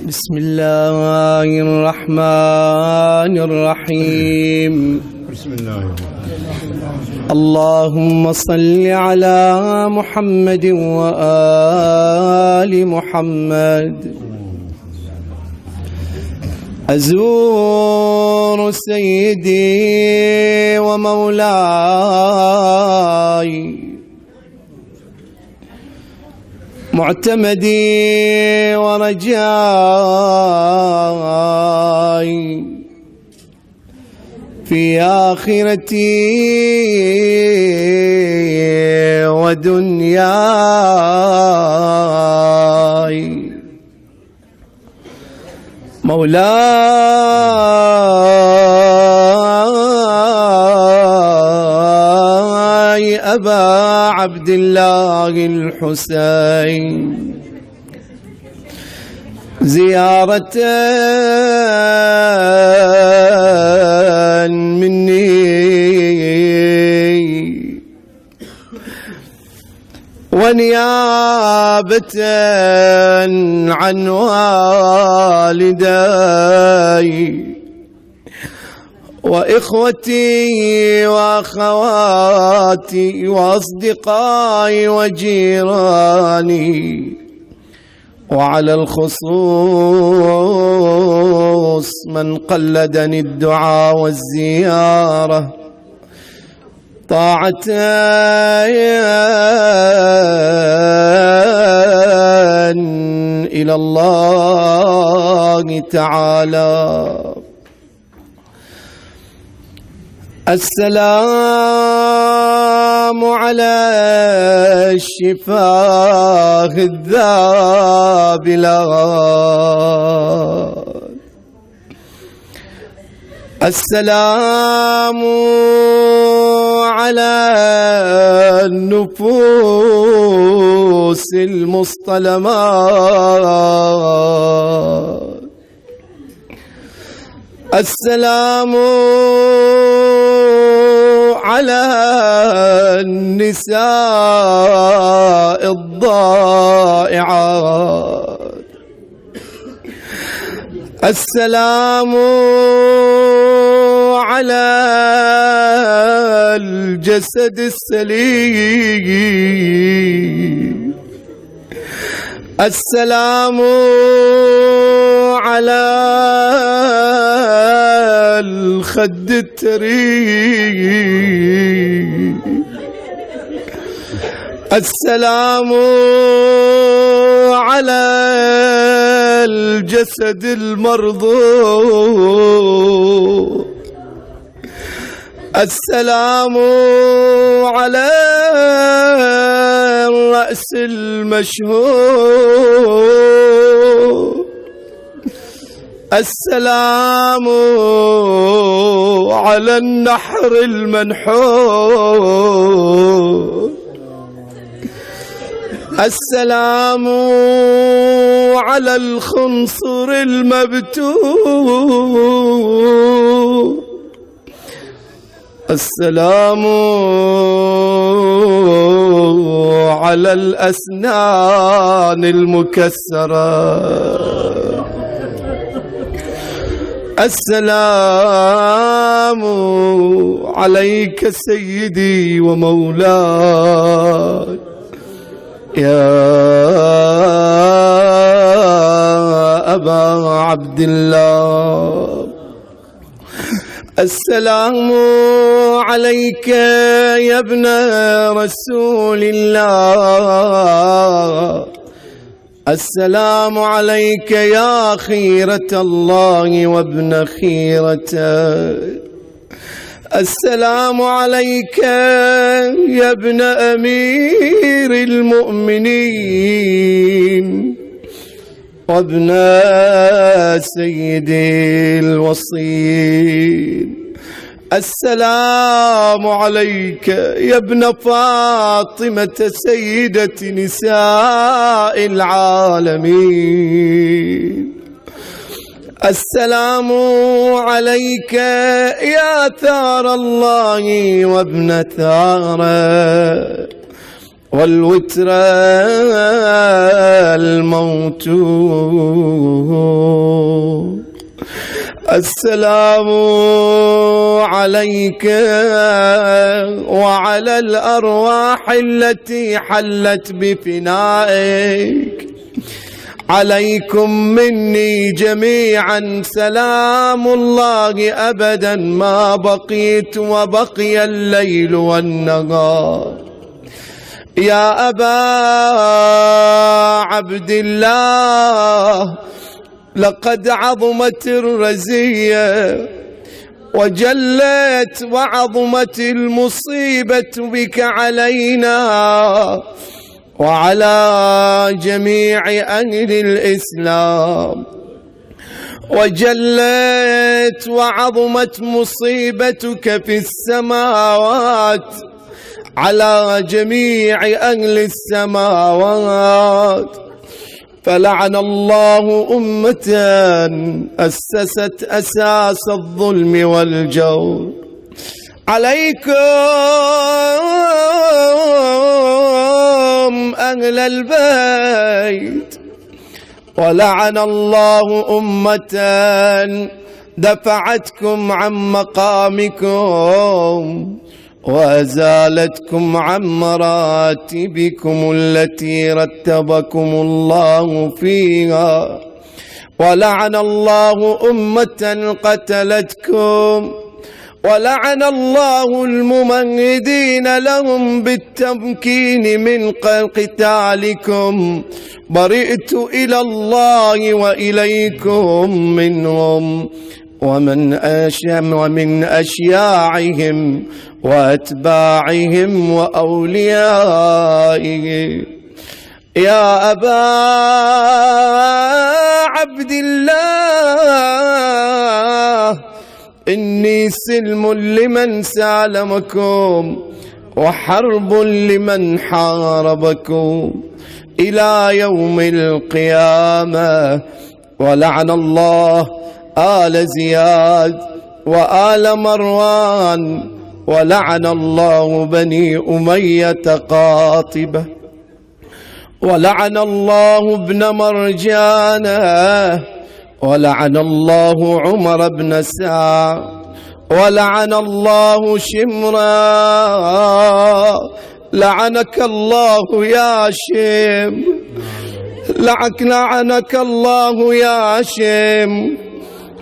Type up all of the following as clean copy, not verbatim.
بسم الله الرحمن الرحيم. بسم الله. اللهم صل على محمد وآل محمد. أزور سيدي ومولاي معتمدي ورجاي في آخرتي ودنياي. مولاي أبا عبد الله الحسين زيارة مني ونيابة عن والدي وإخوتي وأخواتي وأصدقائي وجيراني، وعلى الخصوص من قلدني الدعاء والزيارة طاعة إلى الله تعالى. السلام على الشفاه الذابلات، السلام على النفوس المصطلمات، السلام على النساء الضائعات، السلام على الجسد السليم، السلام على الخد التريم، السلام على الجسد المرضو، السلام على الرأس المشهور، السلام على النحر المنحور، السلام على الخنصر المبتور، السلام على الأسنان المكسرة، السلام عليك سيدي ومولاي يا أبا عبد الله. السلام عليك يا ابن رسول الله، السلام عليك يا خيرة الله وابن خيرته، السلام عليك يا ابن أمير المؤمنين وابن سيدي الوصيين، السلام عليك يا ابن فاطمة سيدة نساء العالمين، السلام عليك يا ثار الله وابن ثاره، والوتر الموت. السلام عليك وعلى الأرواح التي حلت بفنائك. عليكم مني جميعا سلام الله أبدا ما بقيت وبقي الليل والنهار. يا أبا عبد الله، لقد عظمت الرزية وجلت وعظمت المصيبة بك علينا وعلى جميع أهل الإسلام، وجلت وعظمت مصيبتك في السماوات على جميع أهل السماوات. فلعن الله أمة أسست أساس الظلم والجور. عليكم أهل البيت. ولعن الله أمة دفعتكم عن مقامكم وأزالتكم عن مراتبكم التي رتبكم الله فيها. ولعن الله أمة قتلتكم. ولعن الله الممهدين لهم بالتمكين من قتالكم. برئت إلى الله وإليكم منهم ومن أشياعهم وأتباعهم وأوليائهم. يا أبا عبد الله، إني سلم لمن سالمكم وحرب لمن حاربكم إلى يوم القيامة. ولعن الله آل زياد وآل مروان. ولعن الله بني أمية قاطبة. ولعن الله ابن مرجانة. ولعن الله عمر بن سعد. ولعن الله شمرا. لعنك الله يا شم. لعنك الله يا شم.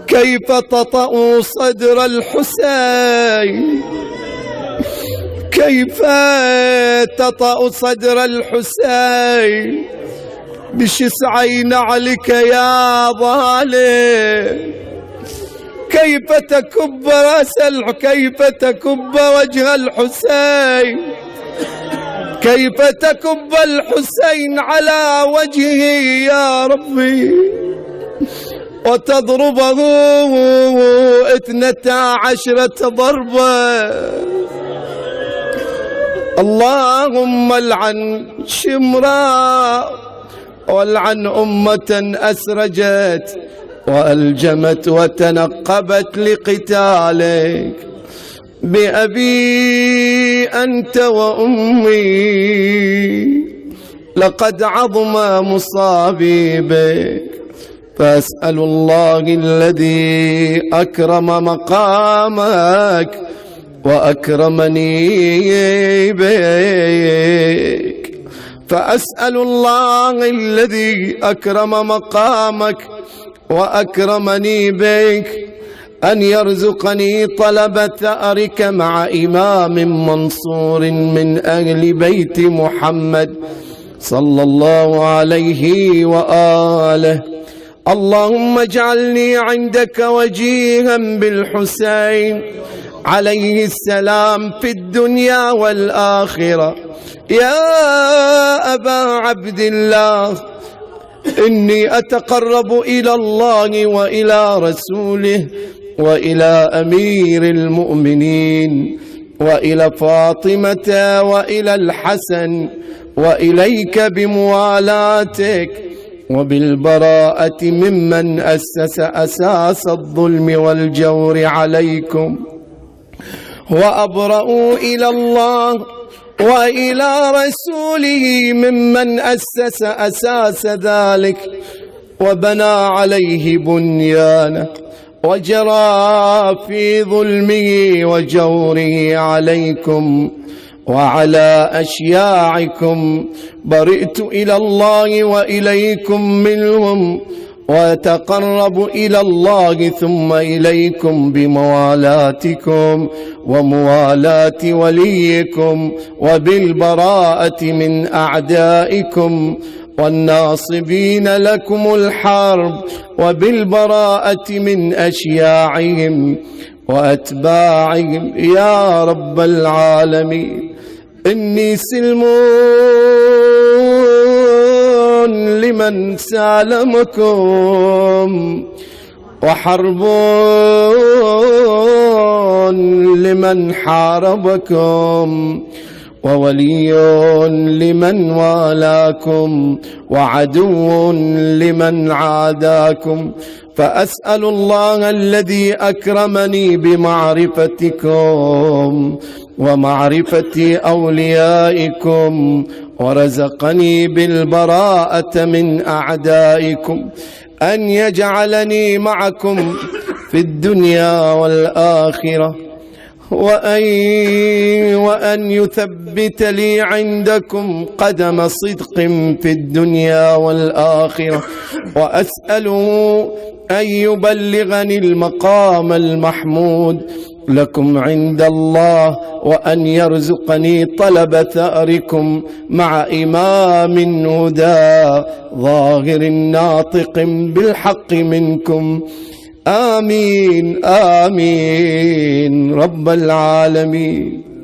كيف تطأ صدر الحسين؟ كيف تطأ صدر الحسين بشسعي نعلك يا ظالم؟ كيف تكب كيف تكب وجه الحسين؟ كيف تكب الحسين على وجهه يا ربي وتضربه 12 ضربة؟ اللهم العن شمرا والعن أمة أسرجت وألجمت وتنقبت لقتالك. بأبي أنت وأمي لقد عظم مصابي بك. فأسأل الله الذي أكرم مقامك وأكرمني بك. فأسأل الله الذي أكرم مقامك وأكرمني بك أن يرزقني طلب ثأرك مع إمام منصور من أهل بيت محمد صلى الله عليه وآله. اللهم اجعلني عندك وجيها بالحسين عليه السلام في الدنيا والآخرة. يا أبا عبد الله، إني أتقرب إلى الله وإلى رسوله وإلى أمير المؤمنين وإلى فاطمة وإلى الحسن وإليك بموالاتك وبالبراءة ممن أسس أساس الظلم والجور عليكم. وأبرأوا إلى الله وإلى رسوله ممن أسس أساس ذلك وبنى عليه بنيانه وجرى في ظلمه وجوره عليكم وعلى أشياعكم. برئت إلى الله وإليكم منهم وأتقرب إلى الله ثم إليكم بموالاتكم وموالاة وليكم وبالبراءة من أعدائكم والناصبين لكم الحرب وبالبراءة من أشياعهم وأتباعهم يا رب العالمين. إني سلم لمن سالمكم وحرب لمن حاربكم وولي لمن والاكم وعدو لمن عاداكم. فأسأل الله الذي أكرمني بمعرفتكم ومعرفة أوليائكم ورزقني بالبراءة من أعدائكم أن يجعلني معكم في الدنيا والآخرة وأن يثبت لي عندكم قدم صدق في الدنيا والآخرة. وأسأله أن يبلغني المقام المحمود لكم عند الله وأن يرزقني طلب ثأركم مع إمام هدى ظاهر ناطق بالحق منكم. آمين آمين رب العالمين.